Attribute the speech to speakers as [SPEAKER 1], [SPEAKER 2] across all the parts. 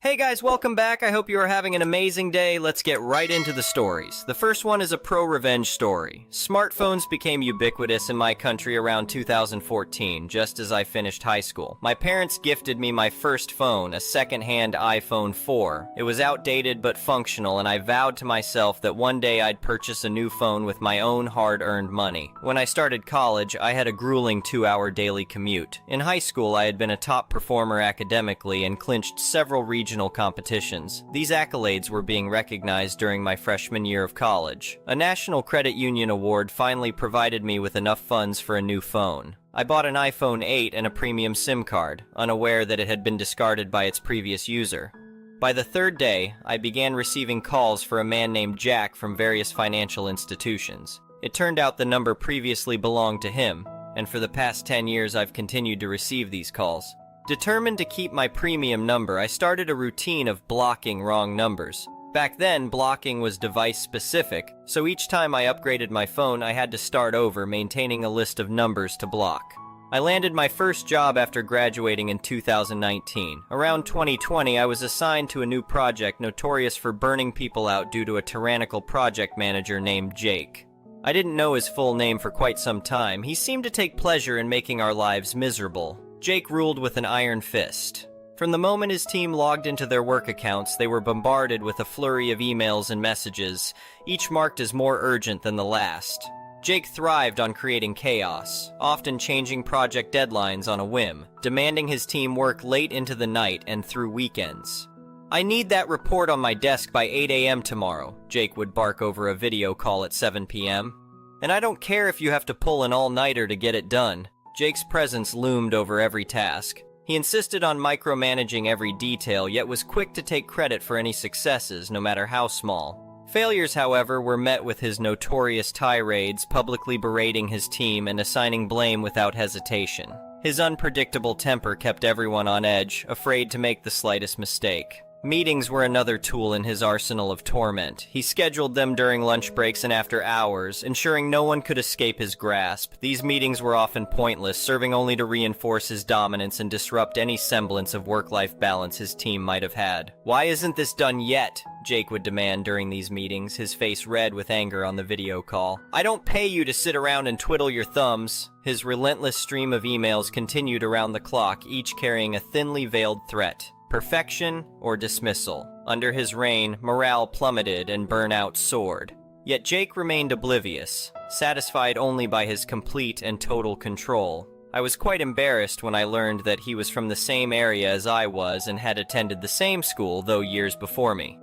[SPEAKER 1] Hey guys, welcome back. I hope you are having an amazing day. Let's get right into the stories. The first one is a pro-revenge story. Smartphones became ubiquitous in my country around 2014, just as I finished high school. My parents gifted me my first phone, a second-hand iPhone 4. It was outdated but functional, and I vowed to myself that one day I'd purchase a new phone with my own hard-earned money. When I started college, I had a grueling 2-hour daily commute. In high school, I had been a top performer academically and clinched several regional competitions. These accolades were being recognized during my freshman year of college. A National Credit Union award finally provided me with enough funds for a new phone. I bought an iPhone 8 and a premium SIM card, unaware that it had been discarded by its previous user. By the third day, I began receiving calls for a man named Jack from various financial institutions. It turned out the number previously belonged to him, and for the past 10 years I've continued to receive these calls. Determined to keep my premium number, I started a routine of blocking wrong numbers. Back then, blocking was device-specific, so each time I upgraded my phone, I had to start over, maintaining a list of numbers to block. I landed my first job after graduating in 2019. Around 2020, I was assigned to a new project notorious for burning people out due to a tyrannical project manager named Jake. I didn't know his full name for quite some time. He seemed to take pleasure in making our lives miserable. Jake ruled with an iron fist. From the moment his team logged into their work accounts, they were bombarded with a flurry of emails and messages, each marked as more urgent than the last. Jake thrived on creating chaos, often changing project deadlines on a whim, demanding his team work late into the night and through weekends. "I need that report on my desk by 8 a.m. tomorrow," Jake would bark over a video call at 7 p.m. "And I don't care if you have to pull an all-nighter to get it done." Jake's presence loomed over every task. He insisted on micromanaging every detail, yet was quick to take credit for any successes, no matter how small. Failures, however, were met with his notorious tirades, publicly berating his team and assigning blame without hesitation. His unpredictable temper kept everyone on edge, afraid to make the slightest mistake. Meetings were another tool in his arsenal of torment. He scheduled them during lunch breaks and after hours, ensuring no one could escape his grasp. These meetings were often pointless, serving only to reinforce his dominance and disrupt any semblance of work-life balance his team might have had. "Why isn't this done yet?" Jake would demand during these meetings, his face red with anger on the video call. "I don't pay you to sit around and twiddle your thumbs." His relentless stream of emails continued around the clock, each carrying a thinly veiled threat. Perfection or dismissal. Under his reign, morale plummeted and burnout soared. Yet Jake remained oblivious, satisfied only by his complete and total control. I was quite embarrassed when I learned that he was from the same area as I was and had attended the same school, though years before me.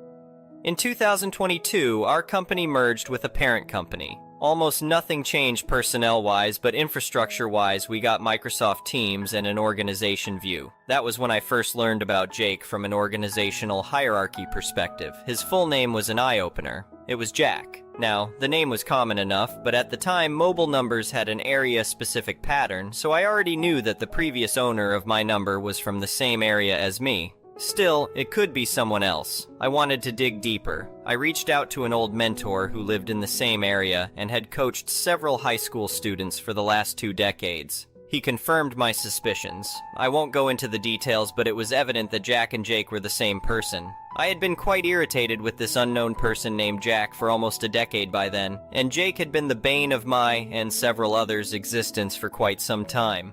[SPEAKER 1] In 2022, our company merged with a parent company. Almost nothing changed personnel-wise, but infrastructure-wise, we got Microsoft Teams and an organization view. That was when I first learned about Jake from an organizational hierarchy perspective. His full name was an eye-opener. It was Jack. Now, the name was common enough, but at the time, mobile numbers had an area-specific pattern, so I already knew that the previous owner of my number was from the same area as me. Still, it could be someone else. I wanted to dig deeper. I reached out to an old mentor who lived in the same area and had coached several high school students for the last 2 decades. He confirmed my suspicions. I won't go into the details, but it was evident that Jack and Jake were the same person. I had been quite irritated with this unknown person named Jack for almost a decade by then, and Jake had been the bane of my, and several others' existence for quite some time.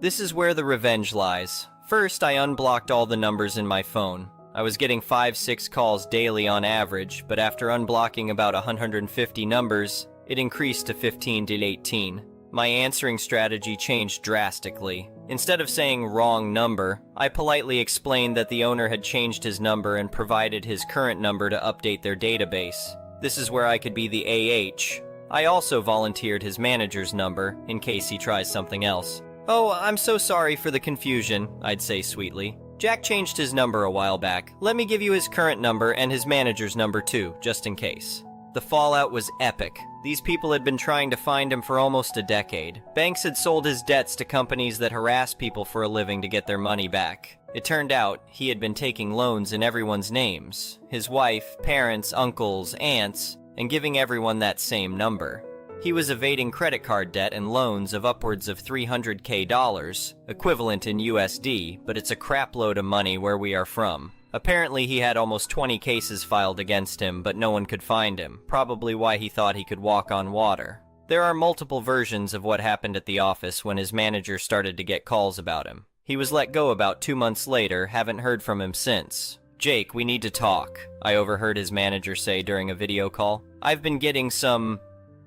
[SPEAKER 1] This is where the revenge lies. First, I unblocked all the numbers in my phone. I was getting 5-6 calls daily on average, but after unblocking about 150 numbers, it increased to 15 to 18. My answering strategy changed drastically. Instead of saying wrong number, I politely explained that the owner had changed his number and provided his current number to update their database. This is where I could be the AH. I also volunteered his manager's number, in case he tries something else. "Oh, I'm so sorry for the confusion," I'd say sweetly. "Jack changed his number a while back. Let me give you his current number and his manager's number too, just in case." The fallout was epic. These people had been trying to find him for almost a decade. Banks had sold his debts to companies that harass people for a living to get their money back. It turned out he had been taking loans in everyone's names, his wife, parents, uncles, aunts, and giving everyone that same number. He was evading credit card debt and loans of upwards of $300K, equivalent in USD, but it's a crapload of money where we are from. Apparently he had almost 20 cases filed against him, but no one could find him, probably why he thought he could walk on water. There are multiple versions of what happened at the office when his manager started to get calls about him. He was let go about 2 months later, haven't heard from him since. "Jake, we need to talk," I overheard his manager say during a video call. "I've been getting some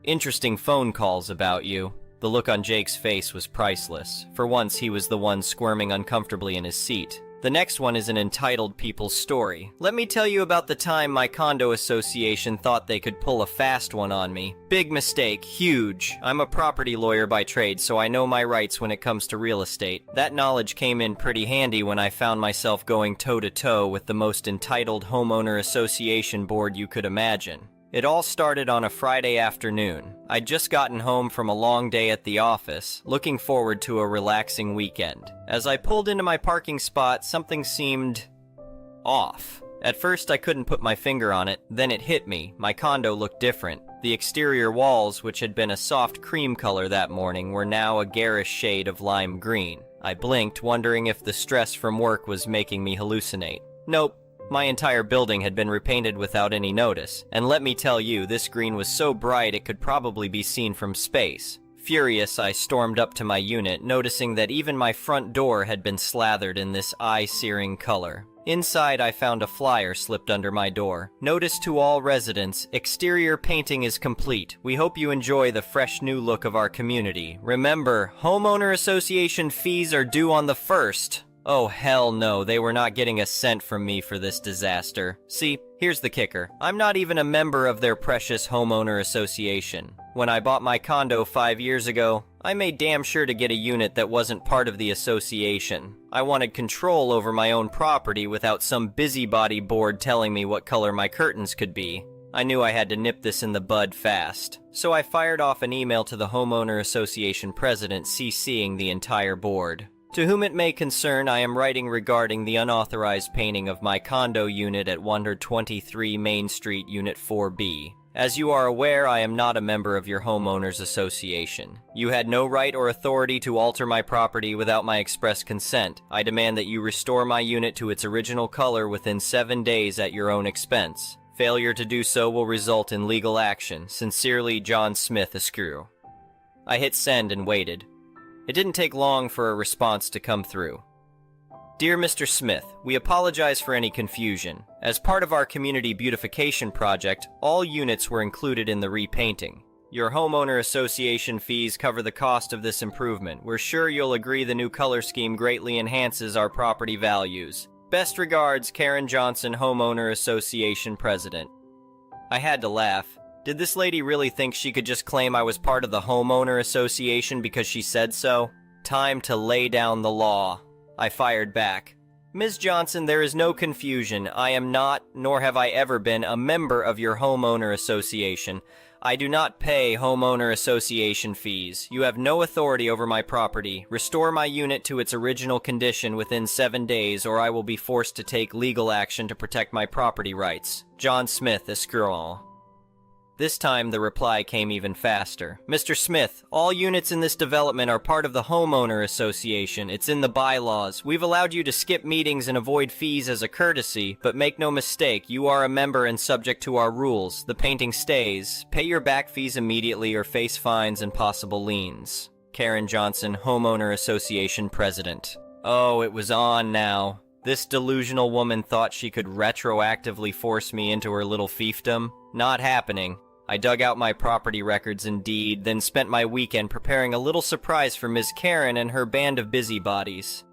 [SPEAKER 1] interesting phone calls about you." The look on Jake's face was priceless. For once, he was the one squirming uncomfortably in his seat. The next one is an entitled people's story. "Let me tell you about the time my condo association thought they could pull a fast one on me. Big mistake, huge. I'm a property lawyer by trade, so I know my rights when it comes to real estate. That knowledge came in pretty handy when I found myself going toe-to-toe with the most entitled homeowner association board you could imagine. It all started on a Friday afternoon. I'd just gotten home from a long day at the office, looking forward to a relaxing weekend. As I pulled into my parking spot, something seemed off. At first I couldn't put my finger on it, then it hit me. My condo looked different. The exterior walls, which had been a soft cream color that morning, were now a garish shade of lime green. I blinked, wondering if the stress from work was making me hallucinate. Nope. My entire building had been repainted without any notice, and let me tell you, this green was so bright it could probably be seen from space. Furious, I stormed up to my unit, noticing that even my front door had been slathered in this eye-searing color. Inside, I found a flyer slipped under my door. "Notice to all residents, exterior painting is complete. We hope you enjoy the fresh new look of our community. Remember, homeowner association fees are due on the 1st. Oh hell no, they were not getting a cent from me for this disaster. See, here's the kicker. I'm not even a member of their precious homeowner association. When I bought my condo 5 years ago, I made damn sure to get a unit that wasn't part of the association. I wanted control over my own property without some busybody board telling me what color my curtains could be. I knew I had to nip this in the bud fast. So I fired off an email to the homeowner association president CCing the entire board. To whom it may concern, I am writing regarding the unauthorized painting of my condo unit at 123 Main Street, Unit 4B. As you are aware, I am not a member of your homeowners association. You had no right or authority to alter my property without my express consent. I demand that you restore my unit to its original color within 7 days at your own expense. Failure to do so will result in legal action. Sincerely, John Smith, Esquire." I hit send and waited. It didn't take long for a response to come through. "Dear Mr. Smith, we apologize for any confusion. As part of our community beautification project, all units were included in the repainting. Your homeowner association fees cover the cost of this improvement. We're sure you'll agree the new color scheme greatly enhances our property values. Best regards, Karen Johnson, Homeowner Association President." I had to laugh. Did this lady really think she could just claim I was part of the homeowner association because she said so? Time to lay down the law. I fired back. "Ms. Johnson, there is no confusion. I am not, nor have I ever been, a member of your homeowner association. I do not pay homeowner association fees. You have no authority over my property. Restore my unit to its original condition within 7 days, or I will be forced to take legal action to protect my property rights. John Smith, Esquire." This time, the reply came even faster. "Mr. Smith, all units in this development are part of the homeowner association. It's in the bylaws. We've allowed you to skip meetings and avoid fees as a courtesy, but make no mistake, you are a member and subject to our rules. The painting stays. Pay your back fees immediately or face fines and possible liens. Karen Johnson, Homeowner Association President." Oh, it was on now. This delusional woman thought she could retroactively force me into her little fiefdom. Not happening. I dug out my property records indeed, then spent my weekend preparing a little surprise for Ms. Karen and her band of busybodies.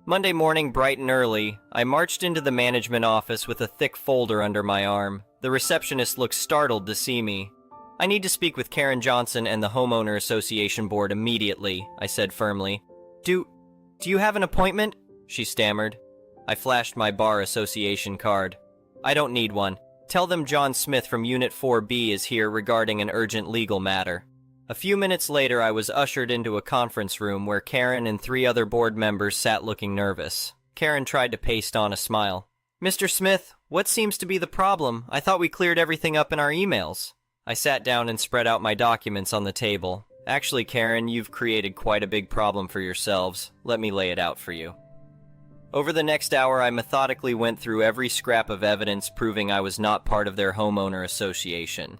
[SPEAKER 1] Monday morning, bright and early, I marched into the management office with a thick folder under my arm. The receptionist looked startled to see me. "I need to speak with Karen Johnson and the Homeowner Association Board immediately," I said firmly. Do you have an appointment?" she stammered. I flashed my bar association card. "I don't need one. Tell them John Smith from Unit 4B is here regarding an urgent legal matter." A few minutes later, I was ushered into a conference room where Karen and 3 other board members sat looking nervous. Karen tried to paste on a smile. "Mr. Smith, what seems to be the problem? I thought we cleared everything up in our emails." I sat down and spread out my documents on the table. "Actually, Karen, you've created quite a big problem for yourselves. Let me lay it out for you." Over the next hour, I methodically went through every scrap of evidence proving I was not part of their homeowner association.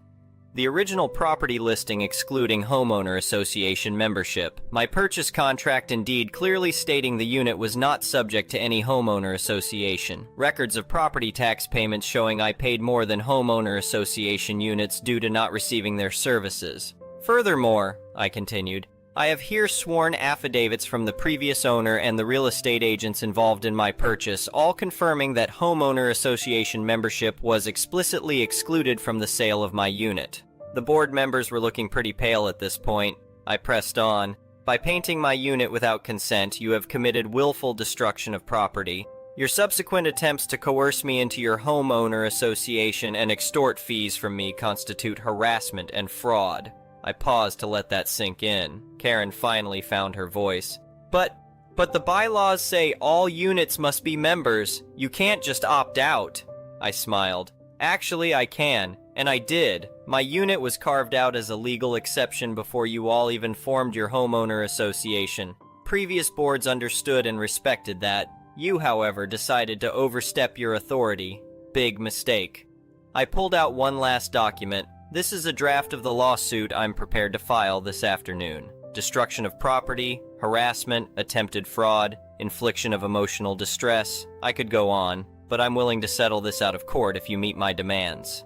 [SPEAKER 1] The original property listing excluding homeowner association membership, my purchase contract and deed clearly stating the unit was not subject to any homeowner association, records of property tax payments showing I paid more than homeowner association units due to not receiving their services. Furthermore, I continued, I have here sworn affidavits from the previous owner and the real estate agents involved in my purchase, all confirming that homeowner association membership was explicitly excluded from the sale of my unit. The board members were looking pretty pale at this point. I pressed on. By painting my unit without consent, you have committed willful destruction of property. Your subsequent attempts to coerce me into your homeowner association and extort fees from me constitute harassment and fraud. I paused to let that sink in. Karen finally found her voice. But the bylaws say all units must be members. You can't just opt out. I smiled. Actually, I can, and I did. My unit was carved out as a legal exception before you all even formed your homeowner association. Previous boards understood and respected that. You, however, decided to overstep your authority. Big mistake. I pulled out one last document. This is a draft of the lawsuit I'm prepared to file this afternoon. Destruction of property, harassment, attempted fraud, infliction of emotional distress. I could go on, but I'm willing to settle this out of court if you meet my demands.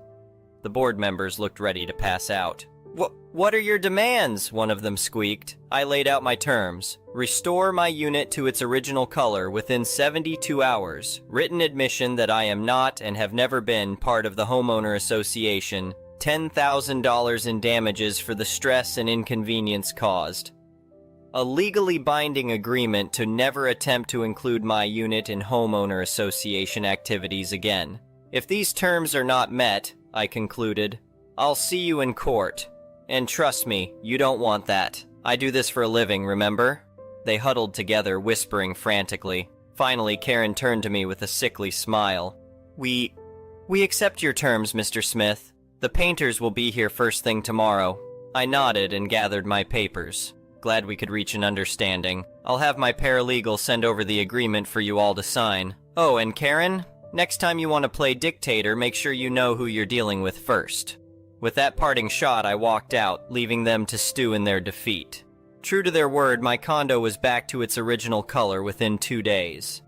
[SPEAKER 1] The board members looked ready to pass out. What are your demands? One of them squeaked. I laid out my terms. Restore my unit to its original color within 72 hours. Written admission that I am not and have never been part of the homeowner association. $10,000 in damages for the stress and inconvenience caused. A legally binding agreement to never attempt to include my unit in homeowner association activities again. If these terms are not met, I concluded, I'll see you in court. And trust me, you don't want that. I do this for a living, remember? They huddled together, whispering frantically. Finally, Karen turned to me with a sickly smile. We accept your terms, Mr. Smith. The painters will be here first thing tomorrow. I nodded and gathered my papers. Glad we could reach an understanding. I'll have my paralegal send over the agreement for you all to sign. Oh, and Karen, next time you want to play dictator, make sure you know who you're dealing with first. With that parting shot, I walked out, leaving them to stew in their defeat. True to their word, my condo was back to its original color within 2 days.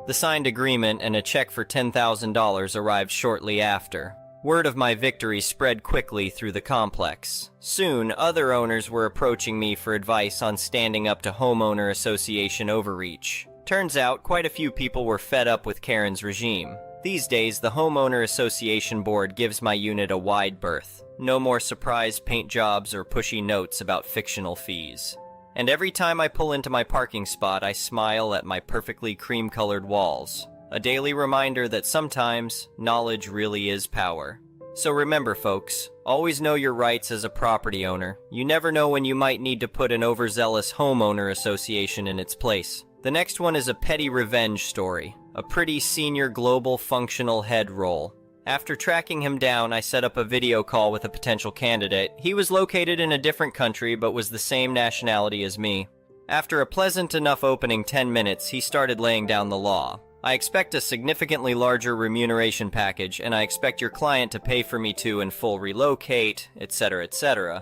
[SPEAKER 1] The signed agreement and a check for $10,000 arrived shortly after. Word of my victory spread quickly through the complex. Soon, other owners were approaching me for advice on standing up to homeowner association overreach. Turns out, quite a few people were fed up with Karen's regime. These days, the homeowner association board gives my unit a wide berth. No more surprise paint jobs or pushy notes about fictional fees. And every time I pull into my parking spot, I smile at my perfectly cream-colored walls. A daily reminder that sometimes, knowledge really is power. So remember, folks, always know your rights as a property owner. You never know when you might need to put an overzealous homeowner association in its place. The next one is a petty revenge story. A pretty senior global functional head role. After tracking him down, I set up a video call with a potential candidate. He was located in a different country, but was the same nationality as me. After a pleasant enough opening 10 minutes, he started laying down the law. I expect a significantly larger remuneration package, and I expect your client to pay for me to in full relocate, etc., etc.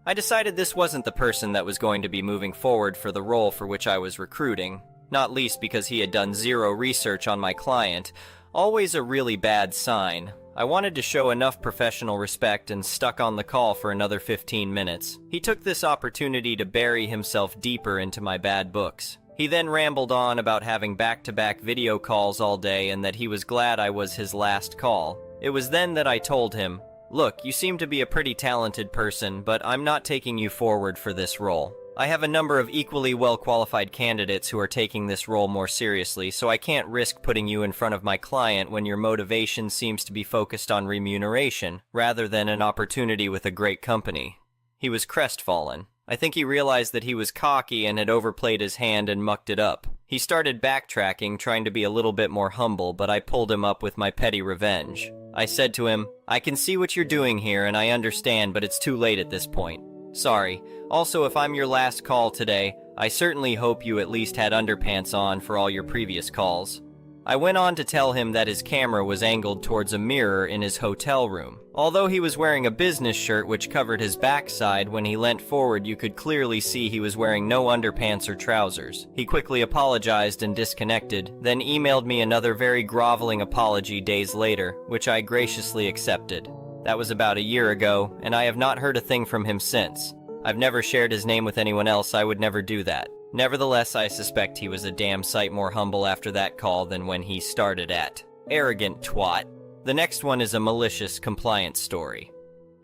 [SPEAKER 1] I decided this wasn't the person that was going to be moving forward for the role for which I was recruiting, not least because he had done zero research on my client, always a really bad sign. I wanted to show enough professional respect and stuck on the call for another 15 minutes. He took this opportunity to bury himself deeper into my bad books. He then rambled on about having back-to-back video calls all day and that he was glad I was his last call. It was then that I told him, "Look, you seem to be a pretty talented person, but I'm not taking you forward for this role. I have a number of equally well-qualified candidates who are taking this role more seriously, so I can't risk putting you in front of my client when your motivation seems to be focused on remuneration, rather than an opportunity with a great company." He was crestfallen. I think he realized that he was cocky and had overplayed his hand and mucked it up. He started backtracking, trying to be a little bit more humble, but I pulled him up with my petty revenge. I said to him, "I can see what you're doing here and I understand, but it's too late at this point. Sorry. Also, if I'm your last call today, I certainly hope you at least had underpants on for all your previous calls. I went on to tell him that his camera was angled towards a mirror in his hotel room. Although he was wearing a business shirt which covered his backside, when he leant forward you could clearly see he was wearing no underpants or trousers. He quickly apologized and disconnected, then emailed me another very groveling apology days later, which I graciously accepted. That was about a year ago, and I have not heard a thing from him since. I've never shared his name with anyone else, I would never do that. Nevertheless, I suspect he was a damn sight more humble after that call than when he started at. Arrogant twat. The next one is a malicious compliance story.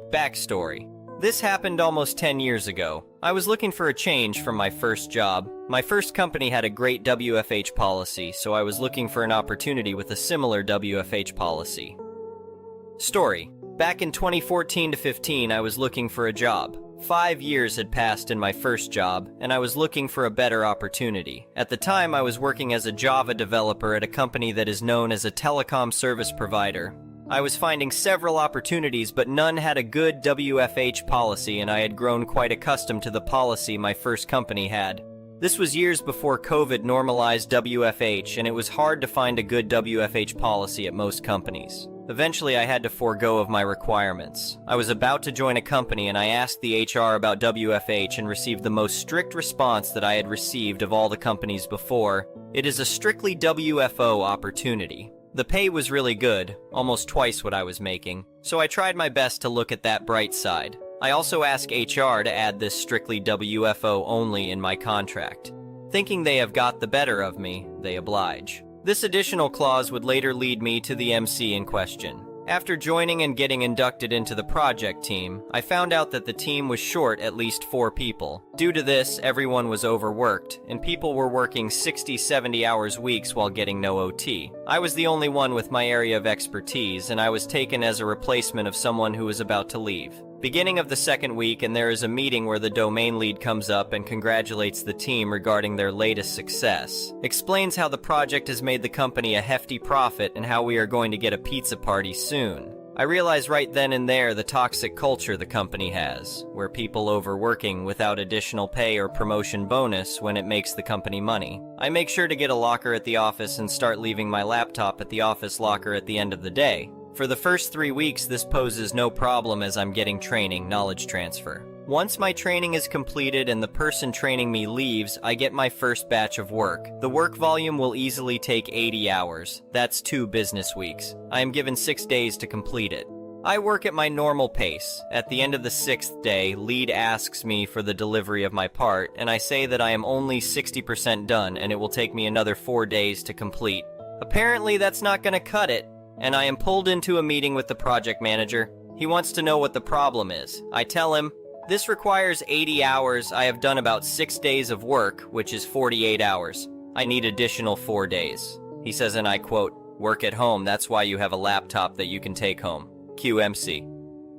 [SPEAKER 1] Backstory. This happened almost 10 years ago. I was looking for a change from my first job. My first company had a great WFH policy, so I was looking for an opportunity with a similar WFH policy. Story. Back in 2014 to 15, I was looking for a job. 5 years had passed in my first job, and I was looking for a better opportunity. At the time, I was working as a Java developer at a company that is known as a telecom service provider. I was finding several opportunities, but none had a good WFH policy, and I had grown quite accustomed to the policy my first company had. This was years before COVID normalized WFH, and it was hard to find a good WFH policy at most companies. Eventually, I had to forego of my requirements. I was about to join a company and I asked the HR about WFH and received the most strict response that I had received of all the companies before. It is a strictly WFO opportunity. The pay was really good, almost twice what I was making, so I tried my best to look at that bright side. I also asked HR to add this strictly WFO only in my contract. Thinking they have got the better of me, they oblige. This additional clause would later lead me to the MC in question. After joining and getting inducted into the project team, I found out that the team was short at least 4 people. Due to this, everyone was overworked, and people were working 60-70 hours weeks while getting no OT. I was the only one with my area of expertise, and I was taken as a replacement of someone who was about to leave. Beginning of the second week, and there is a meeting where the domain lead comes up and congratulates the team regarding their latest success. Explains how the project has made the company a hefty profit and how we are going to get a pizza party soon. I realize right then and there the toxic culture the company has, where people overworking without additional pay or promotion bonus when it makes the company money. I make sure to get a locker at the office and start leaving my laptop at the office locker at the end of the day. For the first 3 weeks, this poses no problem as I'm getting training, knowledge transfer. Once my training is completed and the person training me leaves, I get my first batch of work. The work volume will easily take 80 hours. That's 2 business weeks. I am given 6 days to complete it. I work at my normal pace. At the end of the 6th day, lead asks me for the delivery of my part, and I say that I am only 60% done and it will take me another 4 days to complete. Apparently that's not gonna cut it, and I am pulled into a meeting with the project manager. He wants to know what the problem is. I tell him, this requires 80 hours. I have done about 6 days of work, which is 48 hours. I need additional 4 days. He says, and I quote, work at home, that's why you have a laptop that you can take home. QMC.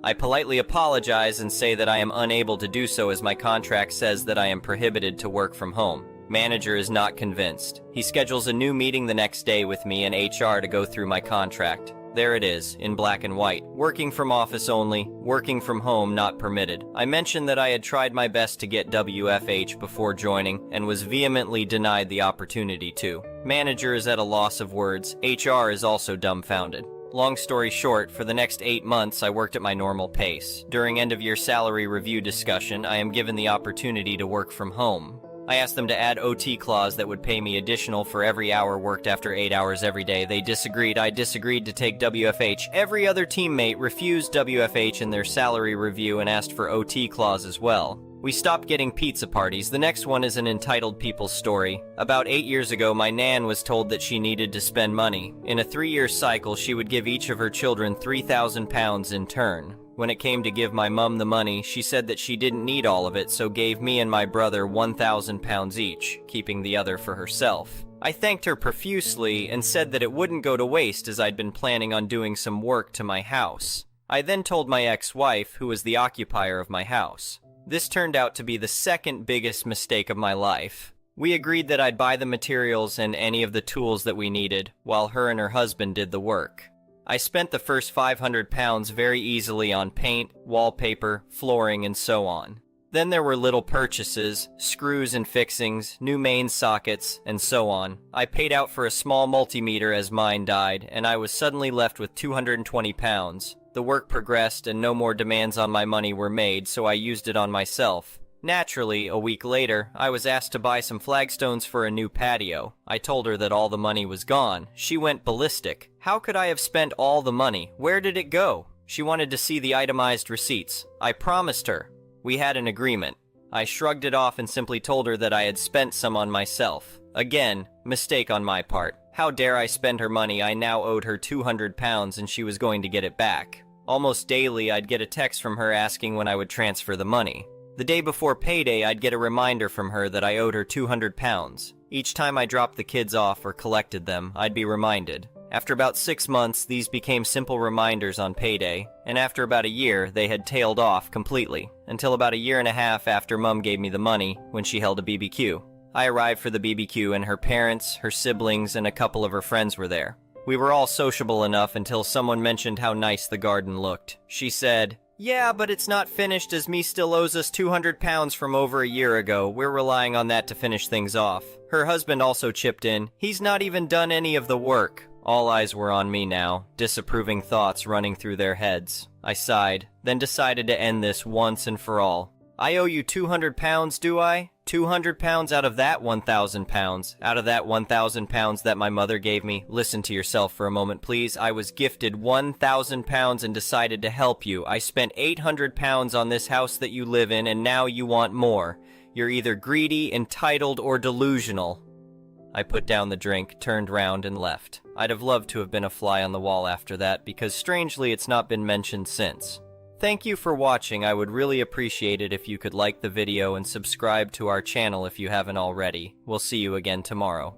[SPEAKER 1] I politely apologize and say that I am unable to do so as my contract says that I am prohibited to work from home. Manager is not convinced. He schedules a new meeting the next day with me and HR to go through my contract. There it is, in black and white. Working from office only, working from home not permitted. I mentioned that I had tried my best to get WFH before joining and was vehemently denied the opportunity to. Manager is at a loss of words. HR is also dumbfounded. Long story short, for the next 8 months I worked at my normal pace. During end-of-year salary review discussion, I am given the opportunity to work from home. I asked them to add OT clause that would pay me additional for every hour worked after 8 hours every day. They disagreed. I disagreed to take WFH. Every other teammate refused WFH in their salary review and asked for OT clause as well. We stopped getting pizza parties. The next one is an entitled people's story. About 8 years ago, my nan was told that she needed to spend money. In a 3-year cycle, she would give each of her children £3,000 in turn. When it came to give my mum the money, she said that she didn't need all of it, so gave me and my brother £1,000 each, keeping the other for herself. I thanked her profusely and said that it wouldn't go to waste as I'd been planning on doing some work to my house. I then told my ex-wife, who was the occupier of my house. This turned out to be the second biggest mistake of my life. We agreed that I'd buy the materials and any of the tools that we needed, while her and her husband did the work. I spent the first £500 very easily on paint, wallpaper, flooring, and so on. Then there were little purchases, screws and fixings, new main sockets, and so on. I paid out for a small multimeter as mine died, and I was suddenly left with 220 pounds. The work progressed and no more demands on my money were made, so I used it on myself. Naturally, a week later, I was asked to buy some flagstones for a new patio. I told her that all the money was gone. She went ballistic. How could I have spent all the money? Where did it go? She wanted to see the itemized receipts. I promised her. We had an agreement. I shrugged it off and simply told her that I had spent some on myself. Again, mistake on my part. How dare I spend her money? I now owed her 200 pounds and she was going to get it back. Almost daily, I'd get a text from her asking when I would transfer the money. The day before payday, I'd get a reminder from her that I owed her 200 pounds. Each time I dropped the kids off or collected them, I'd be reminded. After about 6 months, these became simple reminders on payday, and after about a year, they had tailed off completely, until about a year and a half after Mum gave me the money, when she held a BBQ. I arrived for the BBQ and her parents, her siblings, and a couple of her friends were there. We were all sociable enough until someone mentioned how nice the garden looked. She said, "Yeah, but it's not finished as me still owes us 200 pounds from over a year ago. We're relying on that to finish things off." Her husband also chipped in, "He's not even done any of the work." All eyes were on me now, disapproving thoughts running through their heads. I sighed, then decided to end this once and for all. I owe you 200 pounds, do I? 200 pounds out of that 1,000 pounds. Out of that 1,000 pounds that my mother gave me. Listen to yourself for a moment, please. I was gifted 1,000 pounds and decided to help you. I spent 800 pounds on this house that you live in, and now you want more. You're either greedy, entitled, or delusional. I put down the drink, turned round, and left. I'd have loved to have been a fly on the wall after that, because strangely it's not been mentioned since. Thank you for watching. I would really appreciate it if you could like the video and subscribe to our channel if you haven't already. We'll see you again tomorrow.